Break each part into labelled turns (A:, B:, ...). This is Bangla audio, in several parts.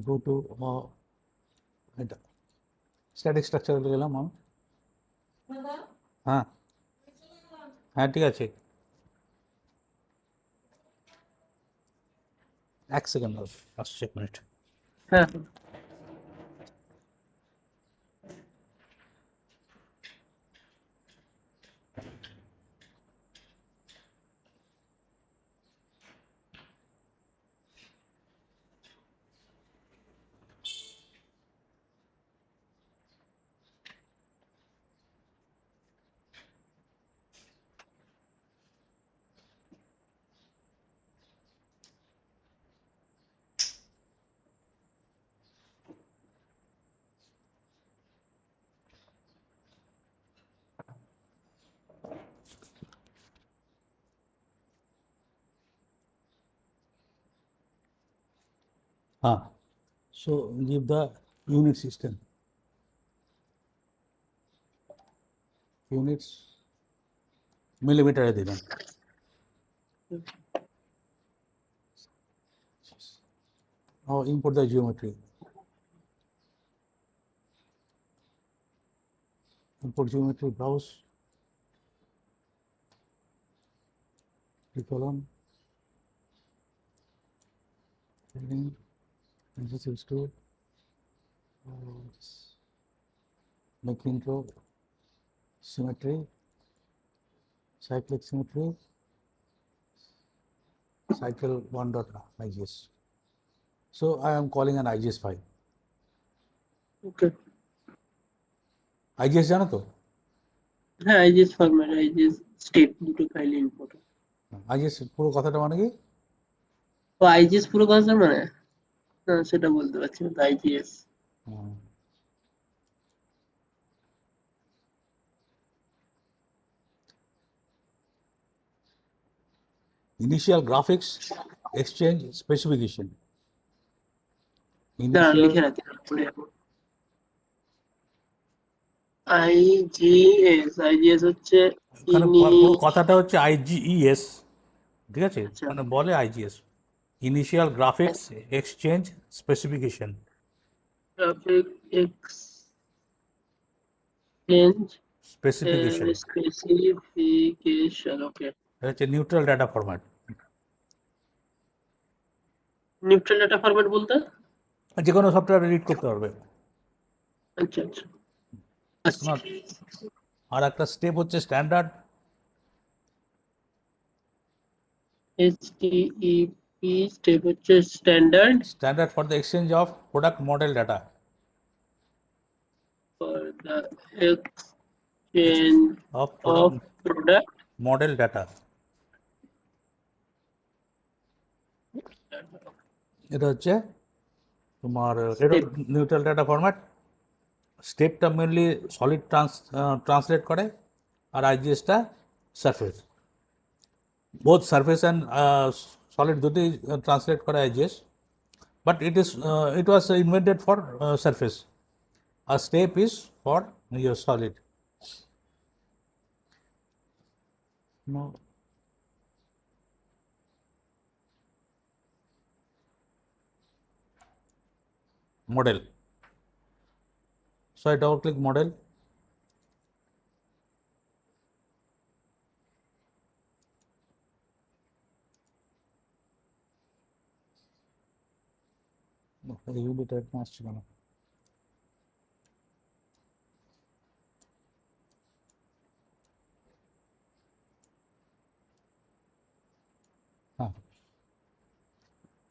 A: go to স্ট্যাটিক স্ট্রাকচারে গেলাম আমি। হ্যাঁ হ্যাঁ ঠিক আছে, এক সেকেন্ড আসছে, এক মিনিট।
B: হ্যাঁ
A: So give the unit system, units millimeter দিলাম। Now import the geometry, import geometry, browse, column, this is to make intro, symmetry, cyclic symmetry, cycle 1.IGS. So I am calling an IGS file.
B: Okay
A: IGS জানো তো?
B: হ্যাঁ আইজিএস ফরম্যাট আইজিএস স্টেপ দুটো ফাইল ইম্পোর্ট।
A: IGS পুরো কথাটা মানে কি?
B: ও আইজিএস পুরো কথা মানে না সেটা বলতে পারছি না, আইজিএস
A: Initial graphics exchange specification.
B: দাঁড়ান লিখে রাখি পড়ে যাবো। আইজিএস হচ্ছে
A: ওখানে পুরো কথাটা হচ্ছে IGES, ঠিক আছে?
B: আচ্ছা।
A: মানে বলে IGS, initial graphics exchange specification.
B: Graphic exchange
A: specification
B: specification okay.
A: এটা হচ্ছে neutral data format.
B: Neutral data format বলতে
A: যে কোনো সফটওয়্যার রিড করতে পারবে।
B: আচ্ছা আচ্ছা আচ্ছা
A: আর একটা স্টেপ হচ্ছে স্ট্যান্ডার্ড,
B: এইচটিইপি স্টেপ হচ্ছে standard
A: standard for the exchange of product model data.
B: For the exchange
A: of
B: of product
A: model data. এটা হচ্ছে তোমার নিউট্রাল ডাটা ফরম্যাট। স্টেপটা মেনলি সলিড ট্রান্সলেট করে, আর আইজিএসটা surface. Both surface and solid দুটি ট্রান্সলেট করে IGES, but it was invented for surface. A step is for your solid. No. Model. So I double click model. UV type আসছে কেন?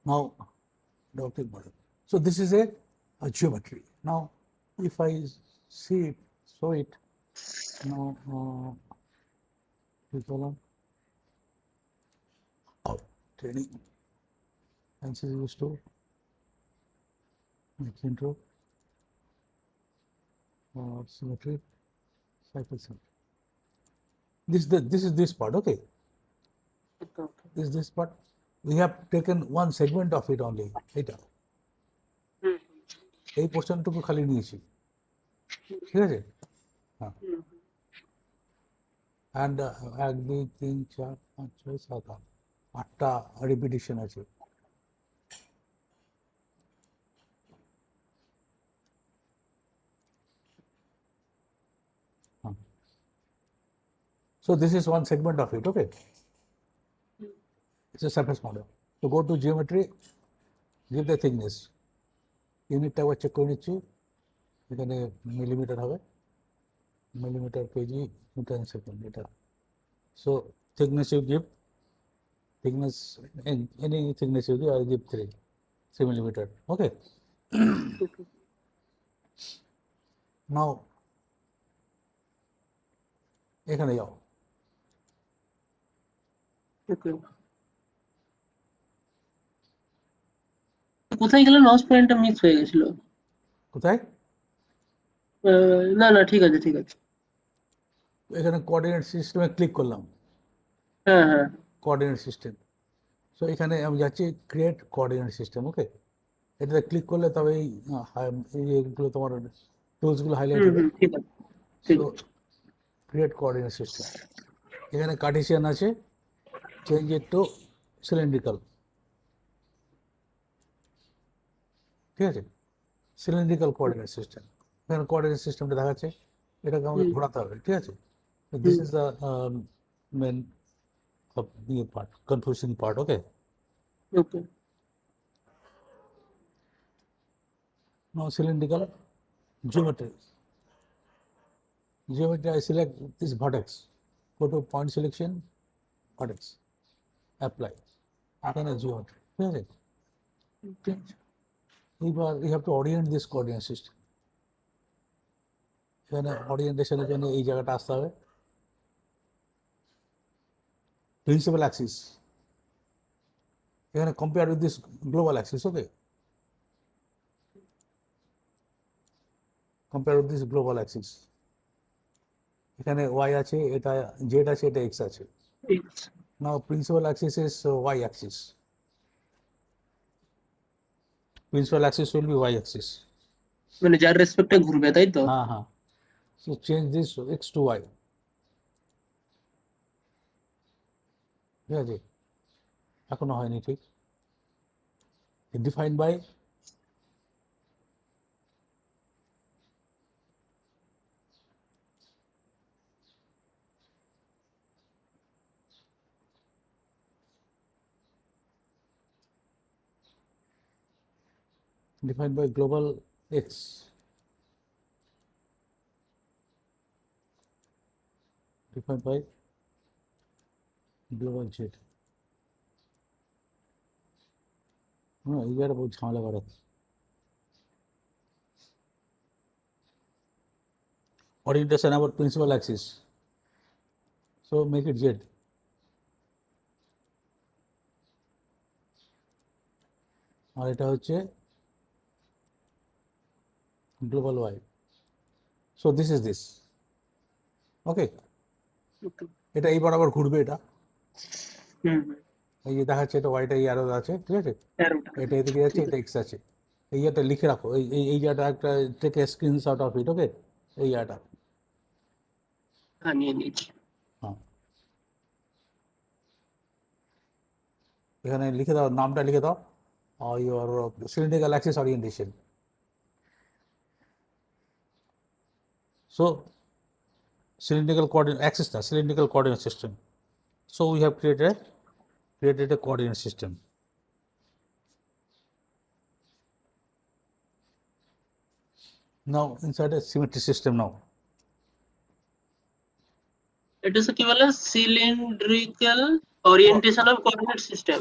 A: Now double click model. So this is a geometry. Now if I see it, show it. Now column training and this is used to make intro symmetry cycle symmetry. This is this part, okay? This part we have taken one segment of it only. এটা এই পোর্শনটুকু খালি নিয়েছি, ঠিক আছে? হ্যাঁ, অ্যান্ড 1 2 3 4 5 6 7 8 8টা রিপিটিশন আছে। So this is one segment of it, okay? It's a surface model. So go to geometry, give the thickness. ইউনিটটা একবার চেক করে নিচ্ছি, এখানে মিলিমিটার হবে, মিলিমিটার কেজি মিটার সেকেন্ড এটা। So thickness you give, thickness, any thickness you give, I give 3 millimeter, okay? Now এখানে যাও,
B: Okay. কোথায় গেলেন? মাউস পয়েন্টটা মিস হয়ে গেছিল।
A: কোথায়?
B: না না, ঠিক আছে ঠিক আছে।
A: এখানে কোঅর্ডিনেট সিস্টেমে ক্লিক করলাম,
B: হ্যাঁ হ্যাঁ।
A: Coordinate system. সো এখানে আমি যাচ্ছি ক্রিয়েট কোঅর্ডিনেট সিস্টেম, ওকে? এটাতে ক্লিক করলে তবে এই এইগুলো তোমার টুলসগুলো হাইলাইট হবে।
B: ঠিক আছে ঠিক
A: সো
B: আছে।
A: ক্রিয়েট কোঅর্ডিনেট সিস্টেম, এখানে কার্টেসিয়ান আছে, চেঞ্জ ইট টু সিলিন্ড্রিক্যাল, ঠিক আছে? সিলিন্ড্রিক্যাল কোঅর্ডিনেট সিস্টেম, এখানে কোঅর্ডিনেট সিস্টেমটা দেখাচ্ছে, এটাকে আমাকে ঘোরাতে হবে, ঠিক আছে? This is the main part, confusing part, okay?
B: Okay.
A: Now cylindrical geometry. Geometry, I select this vertex, go to point selection, vertex, apply, এখানে geometry, ঠিক আছে? এবার you have to orient this coordinate system. এখানে orientation-এর জন্য এই জায়গাটা আসতে হবে, principal axis, এখানে compare with this global axis, okay? Compare with this global axis, এখানে y আছে, এটা z আছে, এটা x আছে। Now principal axis is y axis, principal axis will be y axis,
B: মানে যার রেসপেক্টে ঘুরবে, তাই তো?
A: হ্যাঁ হ্যাঁ। So change this x to y, ঠিক আছে? এখনো হয়নি ঠিক। Define by global x, defined by global z। হ্যাঁ, এই জায়গাটা বহুত ঝামেলা করে। Orientation about principal axis, so make it z, আর এটা হচ্ছে global y, so this is this, okay? এটা এই বরাবর ঘুরবে, এটা এই যে দেখাচ্ছে, এটা ওয়াইটা এই আরো আছে, ঠিক আছে? এটা এদিকে যাচ্ছে, এটা এক্স আছে। এই জায়গাটা লিখে রাখো, এই জায়গাটা একটা take a screenshot of it, okay? এই জায়গাটা
B: নিয়ে নিয়েছি।
A: হ্যাঁ, এখানে লিখে দাও, নামটা লিখে দাও, your cylindrical axis orientation. So cylindrical coordinate axis, cylindrical coordinate system. So we have created a coordinate system. Now inside a symmetry system now.
B: এটা কি বলে? Cylindrical orientation of coordinate system.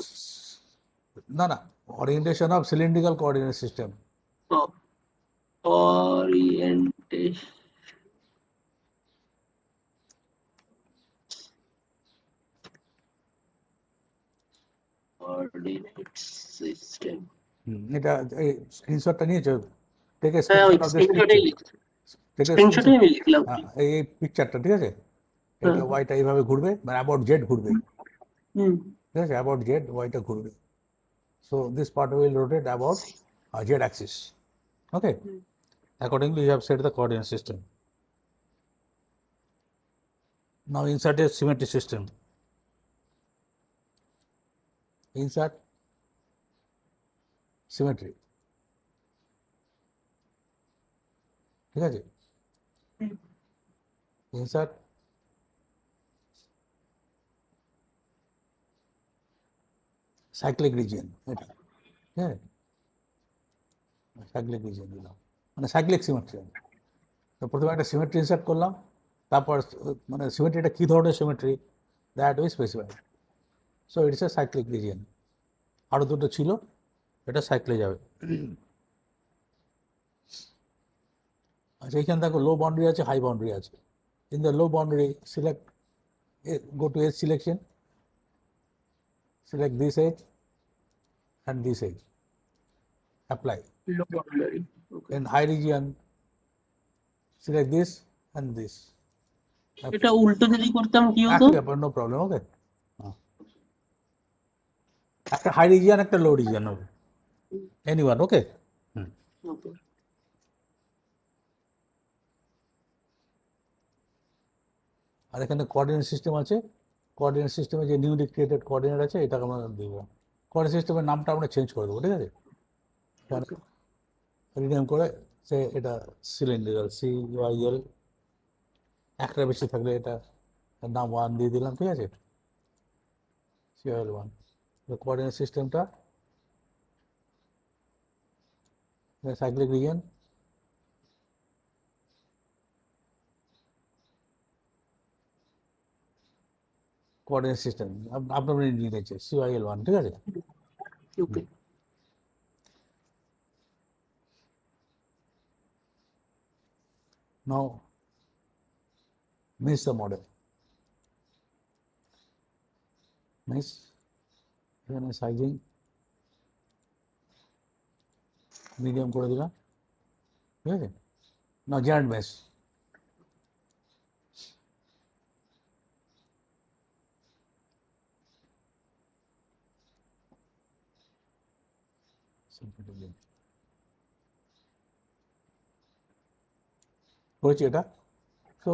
A: না, orientation of cylindrical coordinate system.
B: Orientation coordinate system.
A: এটা এই স্ক্রিনশটটা নিয়েছো? টেক এ
B: হ্যাঁ, ওই
A: স্ক্রিনশট অফ দিস
B: স্ক্রিনশটেই লিখছি।
A: টেক এ
B: স্ক্রিনশটেই আমি লিখলাম।
A: এই পিকচারটা, ঠিক আছে? এটা ওয়াইটা এইভাবে ঘুরবে, মানে অ্যাবাউট জেড ঘুরবে, ঠিক আছে? অ্যাবাউট জেড ওয়াইটা ঘুরবে। So this part will rotate about z axis, okay? Accordingly you have set the coordinate system. Now insert a symmetry system, insert symmetry, ঠিক আছে? insert cyclic region, এটা ঠিক আছে, সাইক্লিক রিজিয়ন দিলাম, মানে সাইক্লিক সিমেট্রি। তো প্রথমে একটা সিমেট্রি ইনসার্ট করলাম, তারপর মানে সিমেট্রিটা কী ধরনের symmetry, that we specify. So it's a cyclic region. আরও দুটো ছিল, এটা সাইক্লে যাবে। আচ্ছা, এখানে দেখো লো বাউন্ডারি আছে, হাই বাউন্ডারি আছে। In the low boundary select, go to edge selection, select this edge and this edge, apply.
B: Low boundary. Okay.
A: In high region select this and this.
B: এটা উল্টো যদি করতাম কি হতো?
A: একই ব্যাপার, নো প্রবলেম। ওকে, একটা হাই রিজিয়ন একটা লো রিজিয়ন হবে, এনিওয়ান। ওকে,
B: Okay.
A: আর এখানে কোঅর্ডিনেট সিস্টেম আছে। কোঅর্ডিনেট সিস্টেমে যে নিউলি ক্রিয়েটেড কোঅর্ডিনেট আছে, এটাকে আমরা দেবো। কোঅর্ডিনেট সিস্টেমের নামটা আমরা চেঞ্জ করে দেবো, ঠিক আছে? রিনেম করে সে এটা সিলিন্ড্রিক্যাল, CYL, একটা বেশি থাকলে এটা নাম 1 দিয়ে দিলাম, ঠিক আছে? CYL 1। কোঅর্ডিনেট সিস্টেমটা সাইক্লিক রিজিয়ন, কোঅর্ডিনেট সিস্টেম আপনার নিয়ে নিয়েছে CYL 1, ঠিক আছে?
B: Okay.
A: Now mesh the model, mesh, এখানে সাইজিং মিডিয়াম করে দিলাম, ঠিক আছে? না জয়েন্ট মেশ, করেছি এটা। So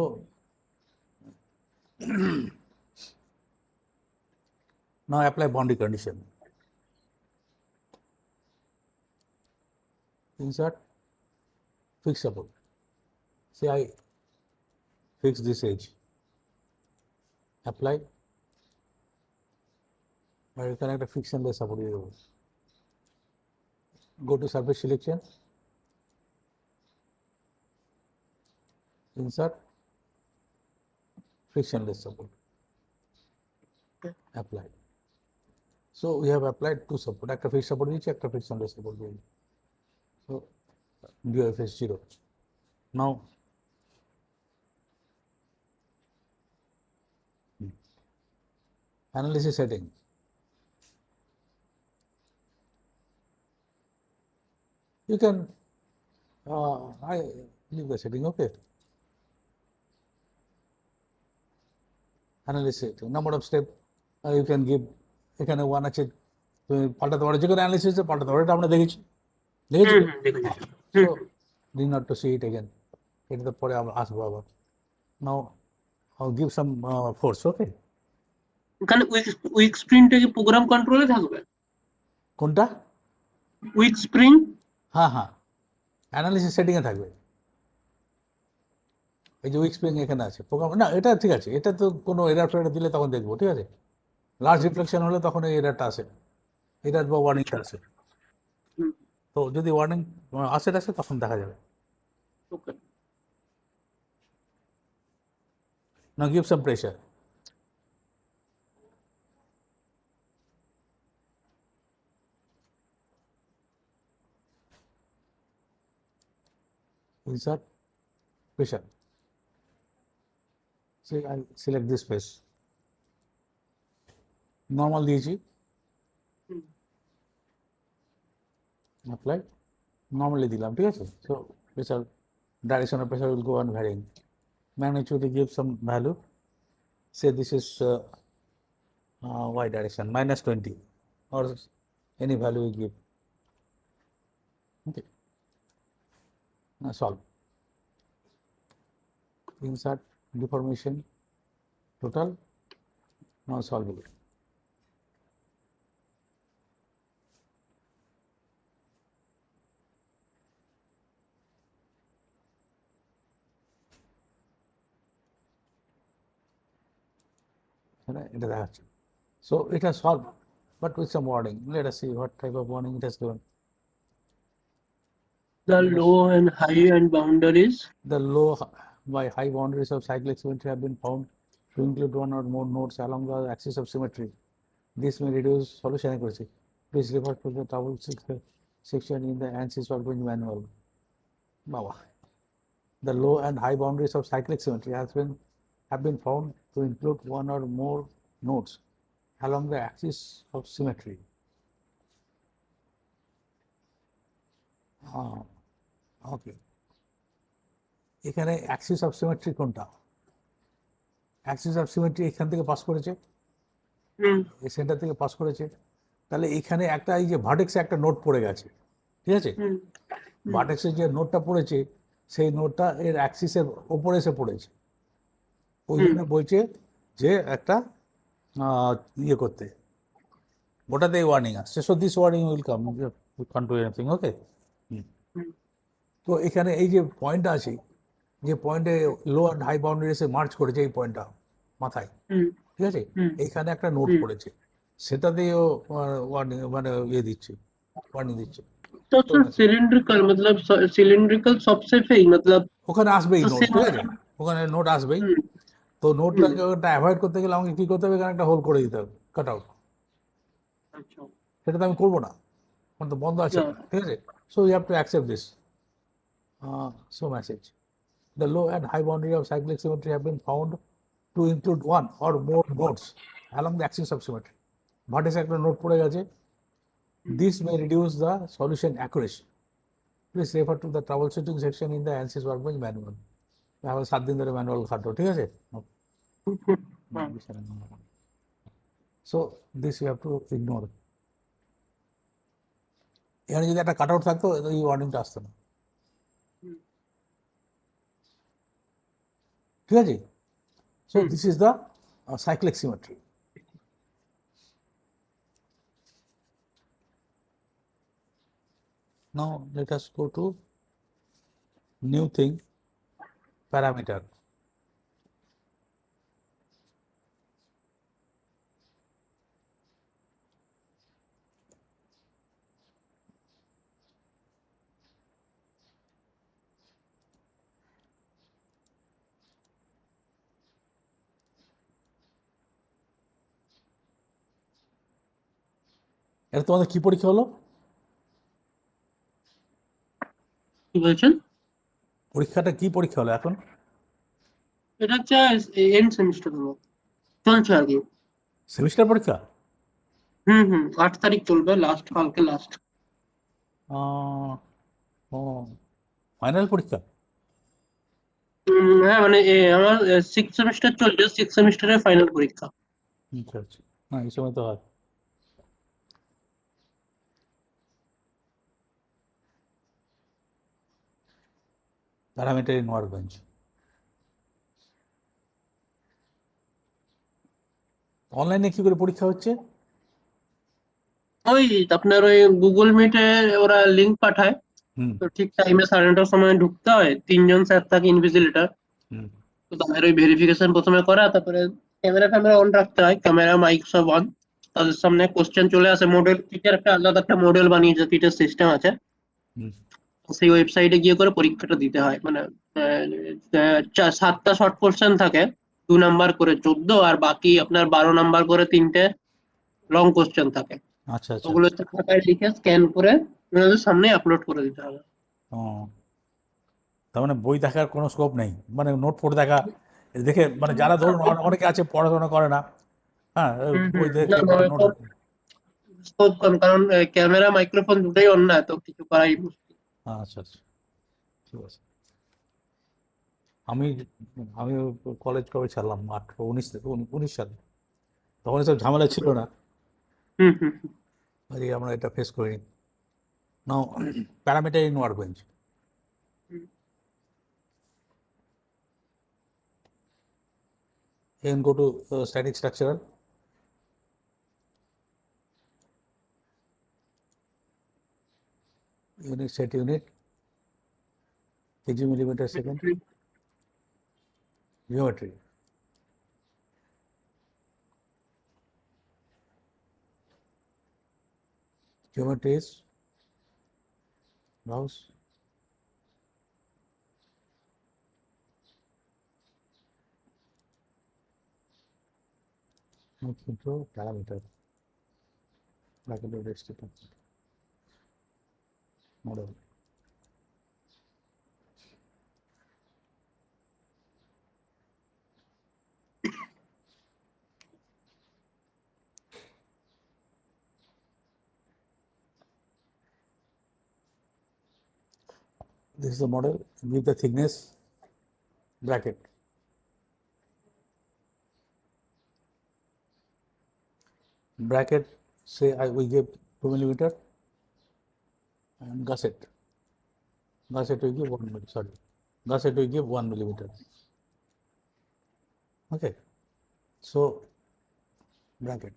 A: now apply boundary condition, insert fix support, say I fix this edge, apply, আর এখানে একটা ফিকশনলেস সাপোর্ট দিয়ে দেবো। go to surface selection, insert frictionless support, apply. So we have applied two support, একটা fixed support দিয়েছি, একটা frictionless support দিয়েছি। So BOFS 0. Now analysis setting, you can I leave the setting, okay? Analysis setting, number of step you can give, এখানে 1 আছে, তুমি পাল্টাতে পারো, যে কোনো অ্যানালিসিসে পাল্টাতে পারো, এটা আমরা দেখেছি। So need not to see it again, এটা তো পরে আমরা আসবো আবার। Now I'll give some force, okay?
B: এখানে উইক স্প্রিংটা কি প্রোগ্রাম কন্ট্রোলে থাকবে?
A: কোনটা?
B: Weak spring?
A: হ্যাঁ হ্যাঁ, অ্যানালিসিস সেটিংয়ে থাকবে। এই যে উইক স্প্রিং এখানে আছে, প্রোগ্রাম না, এটা ঠিক আছে, এটা তো কোনো এরার ফেরার দিলে তখন দেখবো, ঠিক আছে? লার্জ রিফ্লেকশন হলে তখন এই এরারটা আসে, এরার বা ওয়ার্নিংটা আসে। তো যদি ওয়ার্নিং আসে তখন দেখা যাবে।
B: ওকে।
A: Now give some pressure, insert pressure, say I select this face, normal দিয়েছি, apply, normally দিলাম, ঠিক আছে? So pressure, direction of pressure will go on varying. Magnitude give some value, say this is y direction -20 or any value we give, okay? Now solve, insert deformation total, now solve it. এটা দেখাচ্ছে। So it has solved, but with some warning. Let us see what type of warning it has given.
B: The
A: Yes.
B: low and high and boundaries.
A: The low by high boundaries of cyclic symmetry have been found to include one or more nodes along the axis of symmetry. This may reduce solution accuracy. Please refer to the table section in the ANSYS workbench manual. Baba. The low and high boundaries of cyclic symmetry have been found to include one or more nodes along the axis of symmetry. Okay. এখানে অ্যাক্সিস অফ সিমেট্রি কোনটা? অ্যাক্সিস অফ সিমেট্রি এখান থেকে পাস করেছে, এই সেন্টার থেকে পাস করেছে। তাহলে এখানে একটা এই যে ভার্টেক্সে একটা নোট পড়ে গেছে, ঠিক আছে? ভার্টেক্সে যে নোটটা পড়েছে সেই নোটটা এর অ্যাক্সিসের ওপরে এসে পড়েছে, ওই জন্য বলছে যে একটা ইয়ে করতে, ওটাতেই ওয়ার্নিং আসছে। So this warning will come, we can't do anything. Okay. তো এখানে এই যে পয়েন্টটা আছে, যে পয়েন্টে লো অ্যান্ড হাই বাউন্ডারি এসে মার্চ করেছে, এই পয়েন্টটা মাথায়, ঠিক আছে? এইখানে একটা নোট পড়েছে, সেটা দিয়েও ওয়ার্নিং মানে ইয়ে দিচ্ছে, ওয়ার্নিং দিচ্ছে।
B: तो सिलिंड्रिकल मतलब सिलिंड्रिकल सबसे ही मतलब
A: ওখানে আসবেই
B: तो
A: নোট,
B: same
A: ঠিক আছে? ওখানে নোট আসবেই। তো নোটটাকে ওটা অ্যাভয়েড করতে গেলে আমাকে কি করতে হবে? এখানে একটা হোল করে দিতে হবে, কাট আউট।
B: अच्छा
A: সেটা তো আমি করবো না, মানে তো বন্ধ আছে, ঠিক আছে? So you have to accept this. So message, the low and high boundary of cyclic symmetry have been found to include one or more nodes along the axis of symmetry. ভার্টেক্সে একটা নোট পড়ে গেছে। This may reduce the solution accuracy. Please refer to the troubleshooting section in the ANSYS workbench manual. তাহলে 7 দিন ধরে ম্যানুয়াল খাটো, ঠিক আছে? So this you have to ignore. এখানে যদি একটা কাট আউট থাকতো এই ওয়ার্নিংটা আসতো না, ঠিক আছে? So this is the cyclic symmetry. Now let us go to new thing, parameter. এটা তোমাদের কি পরীক্ষা হলো?
B: কি বলছেন?
A: পরীক্ষাটা কি পরীক্ষা হলো এখন?
B: এটা হচ্ছে এন্ড সেমিস্টার হলো, চলছে আর কি।
A: সেমিস্টার পরীক্ষা?
B: 8 তারিখ চলবে, লাস্ট কালকে লাস্ট।
A: ফাইনাল পরীক্ষা?
B: হ্যাঁ মানে আমার 6 সেমিস্টার চলছে, 6 সেমিস্টারের ফাইনাল পরীক্ষা।
A: আচ্ছা আচ্ছা, না এই সময় তো হয়। Parameter in workbench. অনলাইনে কি করে পরীক্ষা হচ্ছে?
B: ওই আপনার ওই গুগল মিটে ওরা লিংক পাঠায়,
A: হুম
B: তো ঠিক টাইমে 9:30টার সময় ঢুকতে হয়। 3জন স্যার থাকে ইনভিজিলেটর,
A: হুম
B: তো তাদের ওই ভেরিফিকেশন প্রথমে করা, তারপরে ক্যামেরা অন রাখতে হয়, ক্যামেরা মাইক সব অন। তাদের সামনে কোশ্চেন চলে আসে, মডেল টিচার একটা আলাদা একটা মডেল বানিয়েছে, টিচার সিস্টেম আছে,
A: হুম।
B: সেই ওয়েবসাইটে গিয়ে করে পরীক্ষাটা দিতে হয়। মানে 7টা শর্ট কোশ্চেন থাকে, 2 নাম্বার করে 14, আর বাকি আপনার 12 নাম্বার করে 3টে লং কোশ্চেন থাকে।
A: আচ্ছা আচ্ছা।
B: ওগুলো হচ্ছে খাতায় লিখে স্ক্যান করে ওনাদের সামনে আপলোড করে দিতে হবে।
A: ও, তার মানে বই দেখার কোনো স্কোপ নেই, মানে নোট পড়ে দেখা দেখে, মানে যারা ধরুন অনেকে আছে পড়াশোনা করে না, হ্যাঁ, বই
B: না
A: দেখে
B: না,
A: বা নোট।
B: ওইসব স্কোপ কম, কারণ ক্যামেরা মাইক্রোফোন দুটোই অন না, তো কিছু করাই মুশকিল।
A: আচ্ছা আচ্ছা, ঠিক আছে। আমি আমি কলেজ কবে ছাড়লাম? 19 সালে, তখন এসব ঝামেলা ছিল না,
B: হুম হুম হুম।
A: আমরা এটা ফেস করিনি। Now parameter in workbench. You can go to static structural. Unit, set unit, kg millimeter second, geometry. geometry is browse intro parameter bracket of HTML model. This is the model. Give the thickness bracket. Bracket, say we give 2 millimeter and gusset. Gusset we give 1 millimeter. Sorry, gusset we give 1 millimeter. Okay, so bracket.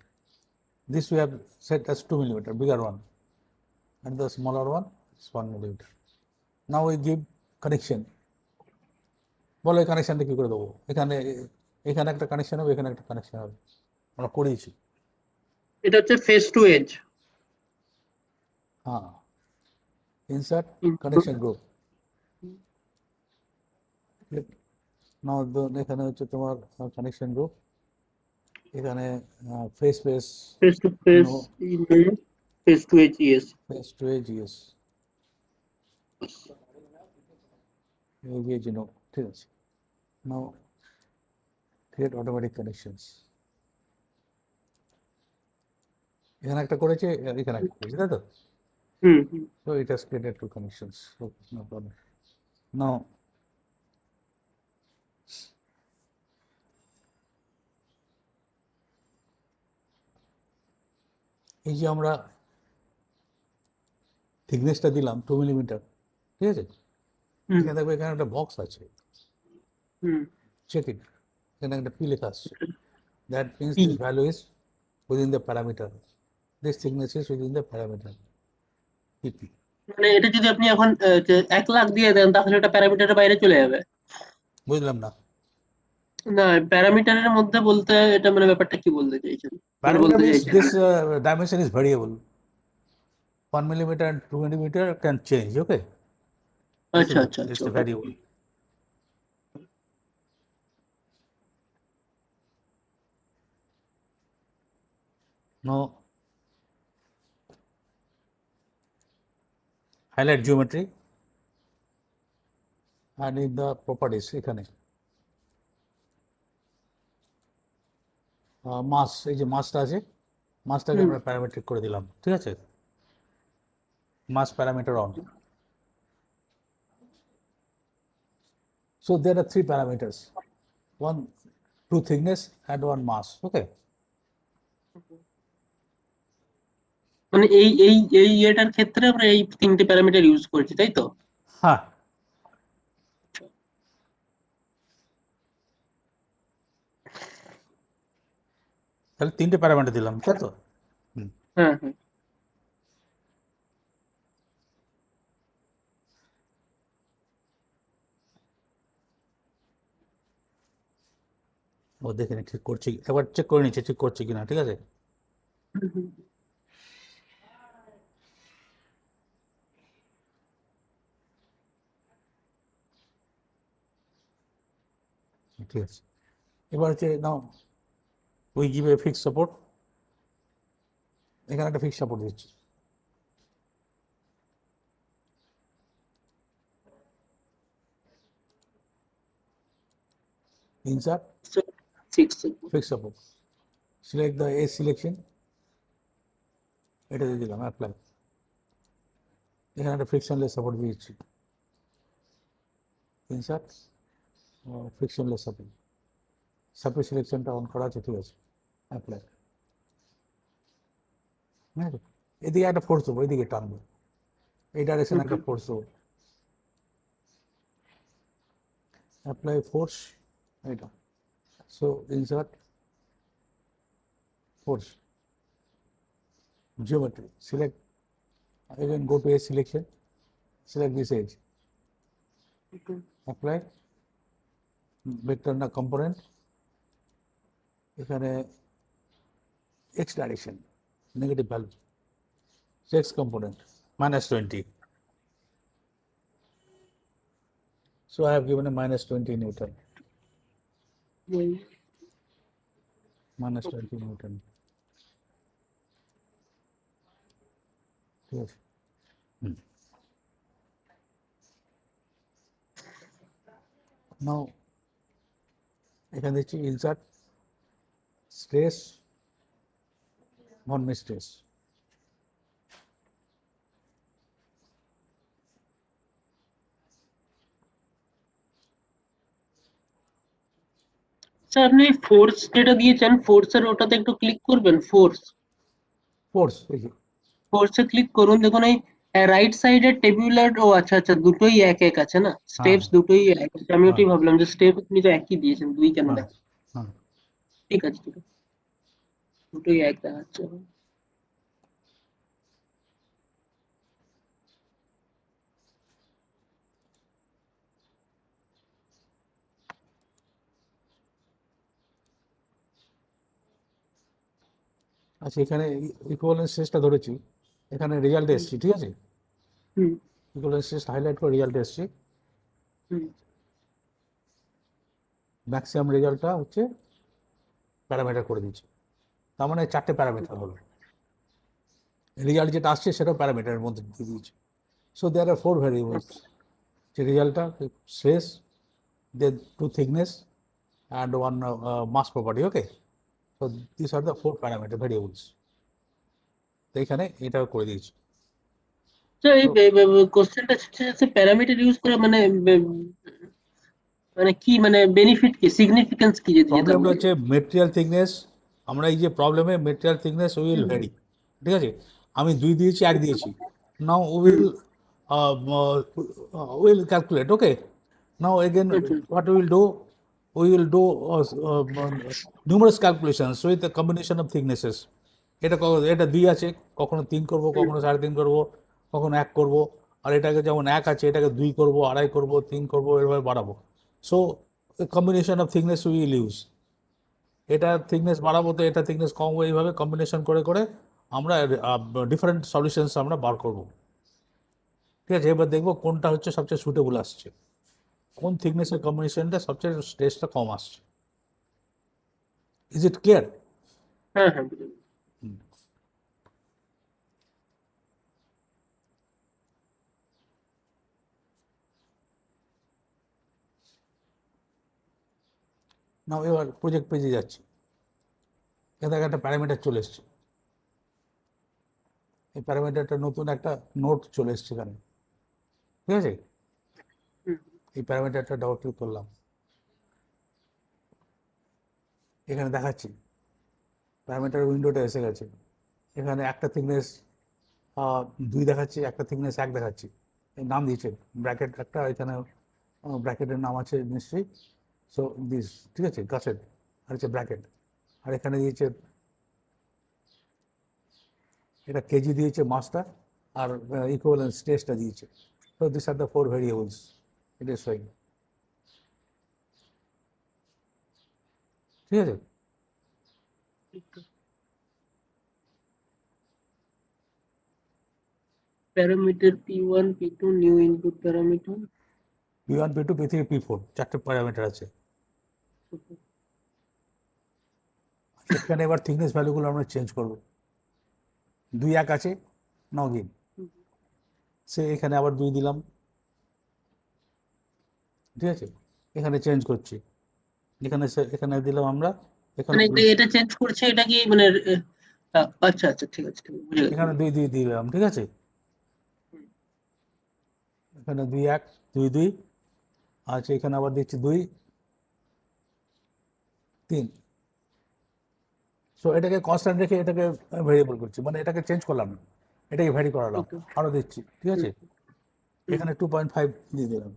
A: This we have set as 2 millimeter, bigger one, and the smaller one is 1 millimeter. Now we give connection. বলো এই কানেকশনটা কি করে দেবো? এখানে এখানে একটা কানেকশন হবে, এখানে একটা কানেকশন হবে, আমরা করেছি।
B: এটা হচ্ছে ফেস টু এজ।
A: হ্যাঁ, ইনসার্ট কানেকশন গ্রুপ। নাও এখানে হচ্ছে তোমার কানেকশন গ্রুপ, এখানে face face
B: face to face face to edge ES.
A: Face to edge ES no, ঠিক আছে। Now create automatic connections. এখানে একটা করেছে, এখানে একটা করেছে, তাই তো? So it has created two connections. Okay, no problem. Now এই যে আমরা থিকনেসটা দিলাম 2 মিলিমিটার, ঠিক আছে? এখানে দেখবে এখানে একটা বক্স আছে, চেক ইট, এখানে একটা পি লেখা আসছে। That means this value is within the parameter, this thickness is within the parameter PP.
B: মানে এটা যদি আপনি এখন 1 লাখ দিয়ে দেন তাহলে এটা প্যারামিটারের বাইরে চলে যাবে?
A: বুঝলাম না।
B: না, প্যারামিটারের মধ্যে বলতে এটা মানে ব্যাপারটা কি বলতে চাইছেন? মানে
A: প্যারামিটার
B: বলতে
A: মিনস
B: চাইছেন
A: this dimension is variable. 1 millimeter and 2 millimeter can change, okay?
B: আচ্ছা আচ্ছা
A: It's
B: আচ্ছা
A: a variable. Now highlight geometry and in the properties এখানে মাস, এই যে মাসটা আছে, মাসটাকে আমরা প্যারামেট্রিক করে দিলাম, ঠিক আছে? Mass parameter on. So there are 3 parameters, 1 2 thickness and 1 mass, okay?
B: মানে এই এই এই এটার ক্ষেত্রে আমরা এই 3টে প্যারামিটার ইউজ করছি, তাই তো?
A: হ্যাঁ, তাহলে 3টে প্যারামিটার দিলাম, তাই তো?
B: হ্যাঁ হ্যাঁ।
A: ও দেখে নি ঠিক করছি, একবার চেক করে নিচ্ছে ঠিক করছে কিনা, ঠিক আছে? ঠিক আছে, এবার হচ্ছে now we give a fix support, এখানে একটা ফিক্স সাপোর্ট দিচ্ছি। Insert fix support, select the A selection, এটা দিয়ে দিলাম অ্যাপ্লাই, এখানে একটা ফ্রিকশনলেস সাপোর্ট দিয়েছি। ইনসার্ট ফ্রিকশনলেস সাপোর্ট, সাপোর্ট সিলেকশনটা অন করা আছে, ঠিক আছে? অ্যাপ্লাই। হ্যাঁ, এদিকে একটা ফোর্স দেবো, এদিকে টানবো, এই ডাইরেকশনে একটা ফোর্স দেবো, অ্যাপ্লাই ফোর্স, এটা। So insert force, geometry, select, again go to a selection, select this edge, apply, vector না component, এখানে x direction, negative value, X component minus 20. So I have given a minus 20 Newton. Minus 20 Newton. Yes. Now, এখানে দিচ্ছি insert stress Von Mises.
B: Sir আপনি ফোর্স যেটা দিয়েছেন ফোর্সের ওটাতে একটু ক্লিক করবেন
A: Force.
B: ফোর্সে ক্লিক করুন দেখুন এই রাইট সাইডের টেবিউলার ও আচ্ছা আচ্ছা দুটোই এক এক আছে না স্টেপস দুটোই এক আছে আমি ওটাই ভাবলাম যে স্টেপ আপনি তো একই দিয়েছেন দুই কেন দেখ ঠিক আছে দুটোই এক দেখাচ্ছে
A: আচ্ছা এখানে ইকুইভ্যালেন্স স্ট্রেসটা ধরেছি এখানে রেজাল্ট এসেছি ঠিক আছে ইকুইভ্যালেন্স স্ট্রেস হাইলাইট করে রেজাল্ট এসেছি ম্যাক্সিমাম রেজাল্টটা হচ্ছে প্যারামিটার করে দিচ্ছি তার মানে চারটে প্যারামিটার হলো রেজাল্ট যেটা আসছে সেটাও প্যারামিটারের মধ্যে দিয়ে দিয়েছি সো দেয়ার আর 4 ভ্যারিয়েবলস যে রেজাল্টটা stress then 2 thickness and 1 mass property okay so these are the 4 parameter variables তো এখানে এটা করে দিয়েছি
B: স্যার এই কোশ্চেনটা হচ্ছে প্যারামিটার ইউজ করে মানে মানে কি মানে বেনিফিট কি সিগনিফিকেন্স কি যদি যেটা
A: প্রবলেমটা হচ্ছে মেটেরিয়াল থিকনেস আমরা এই যে প্রবলেমে মেটেরিয়াল থিকনেস উইল ভ্যারি ঠিক আছে আমি 2 দিয়েছি 1 দিয়েছি now will calculate okay now again what will do we will do numerous calculations with a combination of thicknesses এটা এটা 2 আছে কখনো 3 করব কখনো 3.5 করব কখনো 1 করব আর এটাকে যেমন 1 আছে এটাকে 2 করব 2.5 করব 3 করব এভাবে বাড়াবো so combination of thickness will use এটা থিকনেস বাড়াবো তো এটা থিকনেস কম এইভাবে কম্বিনেশন করে করে আমরা ডিফারেন্ট সলিউশনস আমরা বার করব ঠিক আছে এবার দেখবো কোনটা হচ্ছে সবচেয়ে সুটেবল আসছে কোন থিকনেসের কম্বিনেশনটা সবচেয়ে স্ট্রেসটা কম আসছে ইজ ইট ক্লিয়ার
B: হ্যাঁ
A: না এবার প্রজেক্ট পেজে যাচ্ছি এখানে একটা প্যারামিটার চলে এসছে এই প্যারামিটারটা নতুন একটা নোট চলে এসছে এখানে ঠিক আছে এই প্যারামিটারটা ডাবল ক্লিক করলাম এখানে দেখাচ্ছি প্যারামিটার উইন্ডোটা এসে গেছে এখানে একটা থিকনেস 2 দেখাচ্ছি একটা থিকনেস 1 দেখাচ্ছি এই নাম দিয়েছে ব্র্যাকেট একটা এখানে ব্র্যাকেটের নাম আছে নিশ্চয়ই সো দিস ঠিক আছে গাছের আর হচ্ছে ব্র্যাকেট আর এখানে দিয়েছে এটা কেজি দিয়েছে মাসটা আর ইকুইভ্যালেন্স স্ট্রেসটা দিয়েছে so this are the 4 variables it is showing ঠিক আছে
B: parameter p1 p2 new input parameter
A: p1 p2 p3 p4 চারটে প্যারামিটার আছে এখানে এবার থিকনেস ভ্যালুগুলো আমরা চেঞ্জ করব 2 1 আছে নাও গিভ সে এখানে আবার 2 দিলাম ঠিক আছে এখানে চেঞ্জ করছি এখানে দিলাম আমরা এখানে
B: মানে এটা চেঞ্জ করছে এটা কি মানে আচ্ছা আচ্ছা ঠিক আছে বুঝে গেছি
A: এখানে 2 দিলাম ঠিক আছে এখানে 2 1 2 2 আচ্ছা এখানে আবার দিচ্ছি 2 3 সো এটাকে কনস্ট্যান্ট রেখে এটাকে ভেরিয়েবল করছি মানে এটাকে চেঞ্জ করলাম না এটাকে ভ্যারি করালাম আরো দিচ্ছি ঠিক আছে এখানে 2.5 দিয়ে দিলাম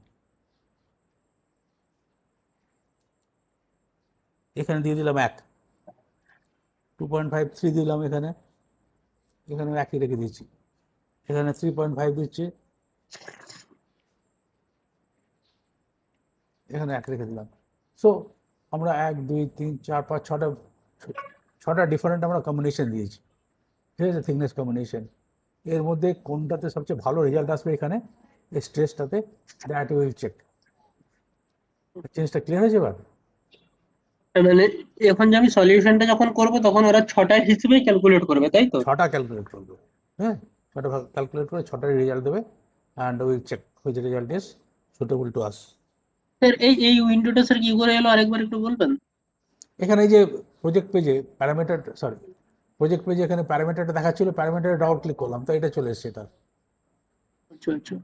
A: এখানে দিয়ে দিলাম 1 2.5 3 দিলাম এখানে এখানে 1ই রেখে দিচ্ছি এখানে 3.5 দিচ্ছি এখানে 1 রেখে দিলাম সো আমরা 1 2 3 4 5 6টা ডিফারেন্ট আমরা কম্বিনেশন দিয়েছি ঠিক আছে থিকনেস কম্বিনেশন এর মধ্যে কোনটাতে সবচেয়ে ভালো রেজাল্ট আসবে এখানে এই স্ট্রেসটাতে, দ্যাট উইল চেক। চেঞ্জটা ক্লিয়ার হয়েছে এবার?
B: মানে এখন যে আমি সলিউশনটা যখন করব তখন ওরা 6টার হিসেবেই ক্যালকুলেট করবে, তাই তো?
A: 6টা ক্যালকুলেট করবে, হ্যাঁ, 6টা ক্যালকুলেট করে 6টার রেজাল্ট দেবে, and will check which result is suitable to us.
B: Sir এই উইন্ডোটা স্যার কি করে এলো আরেকবার একটু বলবেন?
A: এখানে এই যে প্রজেক্ট পেজে প্যারামিটার, সরি, প্রজেক্ট পেজে এখানে প্যারামিটারটা দেখাচ্ছিল, প্যারামিটারে ডাবল ক্লিক করলাম তো এটা চলে এসেছে এটা,
B: আচ্ছা আচ্ছা।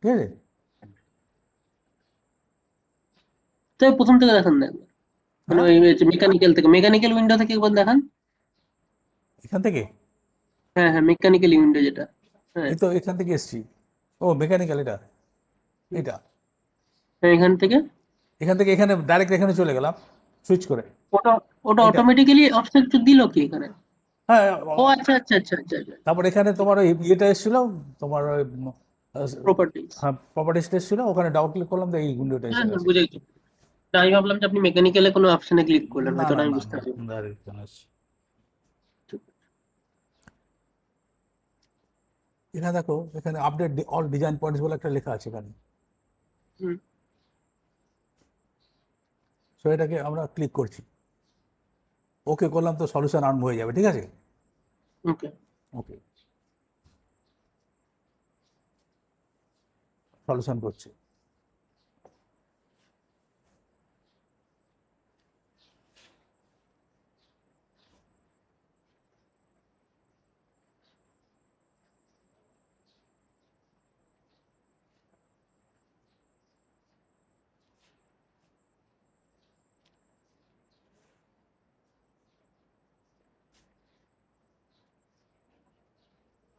A: ঠিক আছে?
B: তো প্রথম থেকে দেখান না একবার, মানে
A: হ্যাঁ,
B: ওই মেকানিক্যাল উইন্ডো থেকে একবার দেখান।
A: এখান থেকে,
B: হ্যাঁ হ্যাঁ, মেকানিক্যাল উইন্ডো যেটা। হ্যাঁ
A: এই তো এখান থেকে এসছি। ও মেকানিক্যাল, এটা এটা
B: হ্যাঁ,
A: এখান থেকে এখানে ডাইরেক্ট এখানে চলে গেলাম সুইচ করে।
B: ওটা ওটা
A: এটা,
B: অটোমেটিক্যালি অপশন দিল কি এখানে?
A: হ্যাঁ,
B: ও আচ্ছা আচ্ছা আচ্ছা আচ্ছা আচ্ছা।
A: তারপর এখানে তোমার ওই ইয়েটা এসেছিল, তোমার ওই
B: প্রপার্টিজ।
A: হ্যাঁ প্রপার্টিসটা এসেছিল, ওখানে ডাবল ক্লিক করলাম তো এই উইন্ডোটা এসে
B: হ্যাঁ হ্যাঁ,
A: গেছে।
B: বুঝেছি। না, আমি ভাবলাম যে আপনি মেকানিক্যালে কোনো অপশনে ক্লিক করলেন,
A: না
B: হয়তো
A: না
B: আমি
A: না
B: বুঝতে
A: না,
B: পারিনি।
A: ডাইরেক্ট এখানে এসছে। এখানে দেখো, এখানে আপডেট অল ডিজাইন পয়েন্টস বলে একটা লেখা আছে এখানে,
B: হুম।
A: সো এটাকে আমরা ক্লিক করছি, ওকে করলাম তো সলিউশন আরম্ভ হয়ে যাবে, ঠিক আছে?
B: ওকে।
A: ওকে, সলিউশন করছে।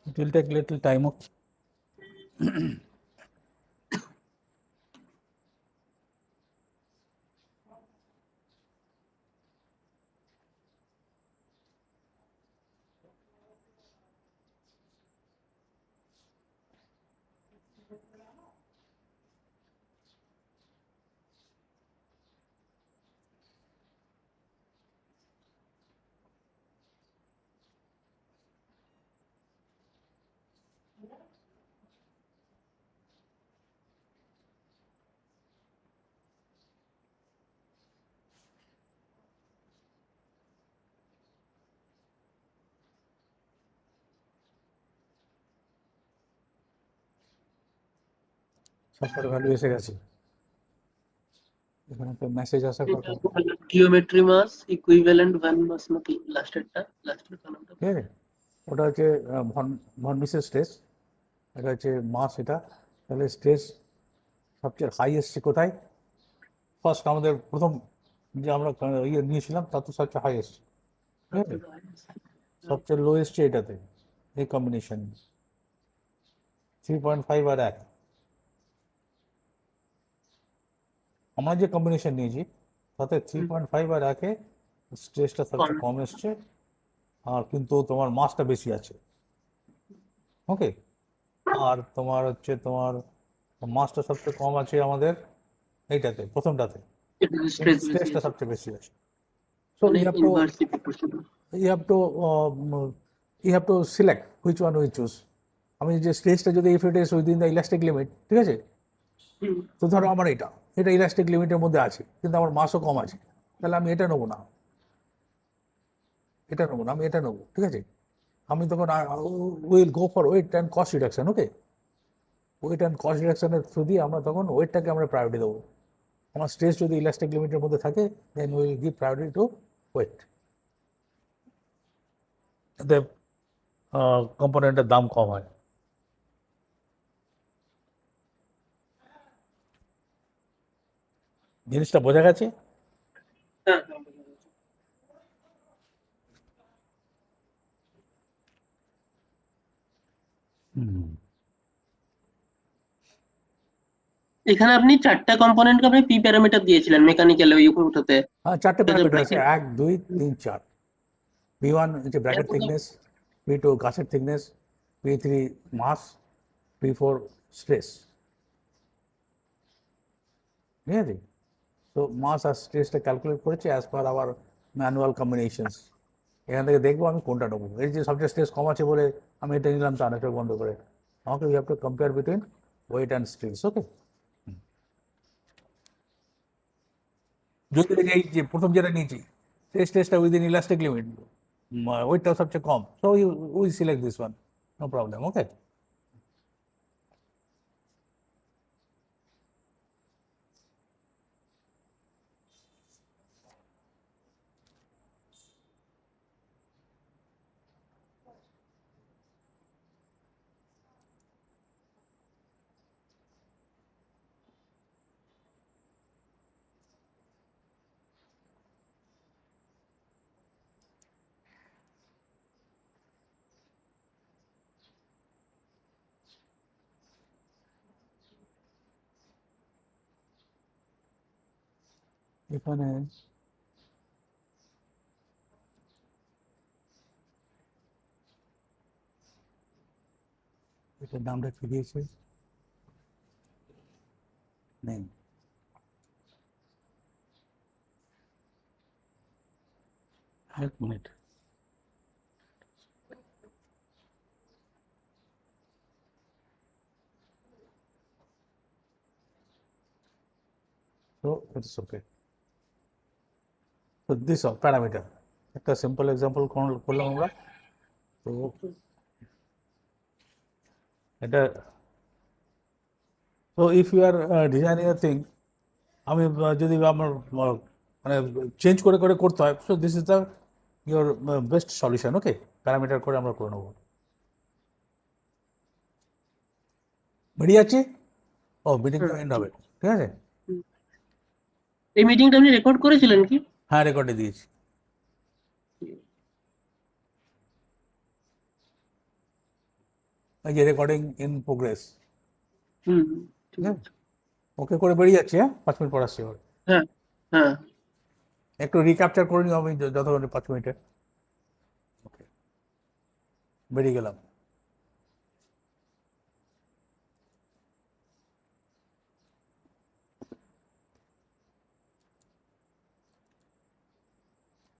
A: It will take little time. সবকটা ভ্যালু এসে গেছে, এখানে একটা মেসেজ আসার কথা,
B: জিওমেট্রি মাস ইকুইভ্যালেন্ট ভ্যান মাস নাকি লাস্টের কলামটা?
A: ঠিক আছে? ওটা হচ্ছে ভন ভন মিসেস স্ট্রেস, এটা হচ্ছে মাস, এটা তাহলে স্ট্রেস সবচেয়ে হাই এসছে কোথায়? ফার্স্ট আমাদের প্রথম যে আমরা ইয়ে নিয়েছিলাম তার তো সবচেয়ে হাই এসছে, ঠিক আছে? সবচেয়ে লো এসছে এটাতে, এই কম্বিনেশন 3.5 আর 1, আমরা যে কম্বিনেশন নিয়েছি তাতে 3.5 আর 1-এ স্ট্রেসটা সবচেয়ে কম এসছে, আর কিন্তু তোমার মাসটা বেশি আছে, ওকে? আর তোমার হচ্ছে তোমার মাসটা সবচেয়ে কম আছে আমাদের এইটাতে, প্রথমটাতে, কিন্তু
B: স্ট্রেস বেশি
A: স্ট্রেসটা
B: আছে,
A: সবচেয়ে বেশি আছে। সো
B: মানে inversely proportional.
A: you have to you have to select which one we choose. আমি যে স্ট্রেসটা যদি if it is within the elastic limit, ঠিক আছে? তো ধরো আমার এটা এটা ইলাস্টিক লিমিটের মধ্যে আছে, কিন্তু আমার মাসও কম আছে, তাহলে আমি এটা নেবো না, এটা নেবো না, আমি এটা নেবো, ঠিক আছে? আমি তখন will go for weight and cost reduction, okay? Weight and cost রিডাকশনের থ্রু দিয়ে আমরা তখন ওয়েটটাকে আমরা প্রায়োরিটি দেবো। আমার স্ট্রেস যদি ইলাস্টিক লিমিটের মধ্যে থাকে, then will give priority to weight, এতে কম্পোনেন্টের দাম কম হয়। জিনিসটা বোঝা গেছে?
B: হ্যাঁ। এখানে আপনি 4টা কম্পোনেন্টকে আপনি পি প্যারামিটার দিয়েছিলেন মেকানিক্যাল ওই ওটাতে।
A: হ্যাঁ, 4টে
B: এটা
A: প্যারামিটার আছে,
B: ব্র্যাকেট।
A: 1 2 3 4। P1 হচ্ছে ব্র্যাকেট থিকনেস, P2 গাছের থিকনেস, P3 মাস, P4 স্ট্রেস, ঠিক আছে? তো মাস আর স্ট্রেসটা ক্যালকুলেট করেছি as per our manual combinations, এখান থেকে দেখবো আমি কোনটা নেবো। এই যে সবচেয়ে স্ট্রেস কম আছে বলে আমি এটা নিলাম তা না, চোখ বন্ধ করে। আমাকে you have to compare between weight and stress. Okay, যদি এই যে প্রথম যেটা নিয়েছি সেই স্ট্রেসটা উইদিন ইলাস্টিক লিমিট, ওয়েটটাও সবচেয়ে কম, so we select this one, no problem. Okay, এখানে এটার নামটা কি দিয়েছে নেই, এক মিনিট। তো ইটস ওকে। তো দিস প্যারামিটার, একটা সিম্পল এক্সাম্পল করলাম আমরা। তো এটা, তো if you are designing a thing, আমি যদি আমার মানে চেঞ্জ করে করে করতে হয়, so this is the your best solution. Okay, parameter করে আমরা করে নেবো। বেরিয়ে যাচ্ছি। ও, মিটিংটা এন্ড হবে, ঠিক আছে।
B: এই মিটিংটা আপনি রেকর্ড করেছিলেন কি?
A: হ্যাঁ, রেকর্ডে দিয়েছি। এই যে রেকর্ডিং ইন প্রোগ্রেস।
B: হুম, ঠিক
A: ঠিক আছে,
B: আছে।
A: ওকে করে বেরিয়ে যাচ্ছি। হ্যাঁ, 5 মিনিট পর আসছি আবার।
B: হ্যাঁ, হ্যাঁ।
A: একটু রিক্যাপচার করে নিও আমি যতক্ষণ 5 মিনিটে। ওকে, বেরিয়ে গেলাম।